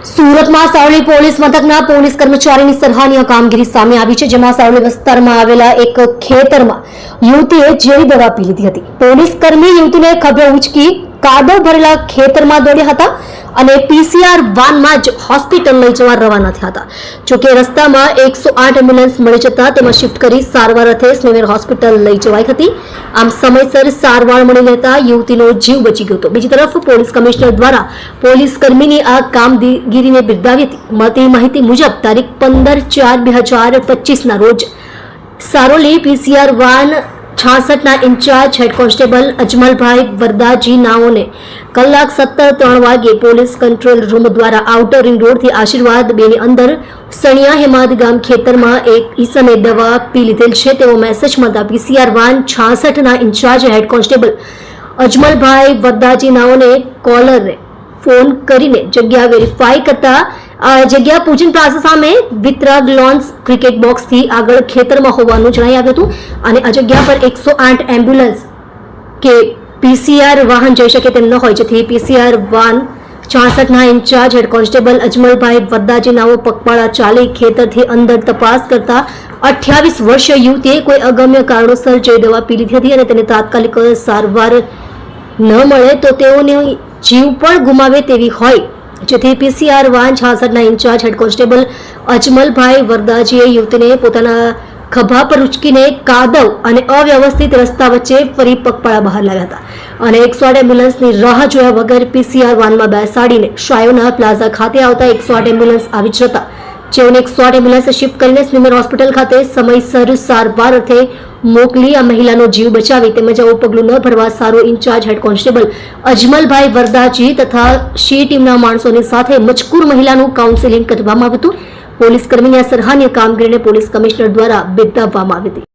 સુરતમાં સાવલી પોલીસ મથકના પોલીસ કર્મચારીની સરાહનીય કામગીરી સામે આવી છે, જેમાં સાવલી વિસ્તારમાં આવેલા એક ખેતરમાં યુવતીએ ઝેરી દવા પી લીધી હતી. પોલીસ કર્મી યુવતીને ખભે ઉંચકી કાદવ ભરેલા ખેતરમાં દોડ્યા હતા અને પીસીઆર વાનમાં જ હોસ્પિટલ લઈ જવા રવાના થયા હતા. જોકે રસ્તામાં 108 એમ્બ્યુલન્સ મળી જતા તેમાં શિફ્ટ કરી સારવાર અર્થે સ્નેહર હોસ્પિટલ લઈ જવાઈ હતી. આમ સમયસર સારવાર મળી લેતા યુવતીનો જીવ બચી ગયો હતો. બીજી તરફ પોલીસ કમિશનર દ્વારા પોલીસ કર્મીની આ કામગીરીને બિરદાવી હતી. મળતી માહિતી મુજબ તારીખ 15/4/2025 ના રોજ સારોલી પીસીઆર વાન 66 ના incharge head constable Ajmalbhai Vardaji નાઓને કલાક 17:03 વાગે પોલીસ કંટ્રોલ રૂમ દ્વારા આઉટર રિંગ રોડથી આશીર્વાદ 2 ની અંદર સણિયા હેમાદ ગામ ખેતરમાં એક ઈસમે દવા પી લીધેલ છે તેવો મેસેજ મળતા પીસીઆર વાન 66 ના incharge head constable Ajmalbhai Vardaji નાઓને કોલરને ફોન કરીને જગ્યા વેરીફાઈ કરતા આ જગ્યા પૂજન પ્લાઝા સામે વિતરાગ લોન્સ ક્રિકેટ બોક્સથી આગળ ખેતરમાં હોવાનું જણાઈ આવ્યું હતું અને આ જગ્યા પર 108 એમ્બ્યુલન્સ કે પીસીઆર વાહન જઈ શકે તેમ ન હોય, જેથી પીસીઆર વાન 66 ના incharge head constable Ajmalbhai Vardaji નાઓ પગપાળા ચાલી ખેતરથી અંદર તપાસ કરતા 28 વર્ષીય યુવતીએ કોઈ અગમ્ય કારણોસર જે દવા પી લીધી હતી અને તેને તાત્કાલિક સારવાર ન મળે તો તેઓને જીવ પણ ગુમાવે તેવી હોય, જેથી પીસીઆર વાન 66 ના ઇન્ચાર્જ હેડ કોન્સ્ટેબલ અજમલભાઈ વરદાજીએ યુવતીને પોતાના ખભા પર ઉચકીને કાદવ અને અવ્યવસ્થિત રસ્તા વચ્ચે ફરી પગપાળા બહાર લાવ્યા હતા અને 108 એમ્બ્યુલન્સની રાહ જોયા વગર પીસીઆર વાનમાં બેસાડીને શાયોના પ્લાઝા ખાતે આવતા 108 એમ્બ્યુલન્સ આવી જતા જેઓને 108 એમ્બ્યુલન્સ શિફ્ટ કરીને સ્નેહર હોસ્પિટલ ખાતે સમયસર સારવાર અર્થે મોકલી આ મહિલાનો જીવ બચાવી તેમજ આવું પગલું ન ભરવા સારો in charge head constable Ajmalbhai Vardaji તથા શી ટીમના માણસોની સાથે મજકૂર મહિલાનું કાઉન્સેલિંગ કરવામાં આવ્યું હતું. પોલીસ કર્મીની આ સરાહનીય કામગીરીને પોલીસ કમિશનર દ્વારા બિરદાવવામાં આવી હતી.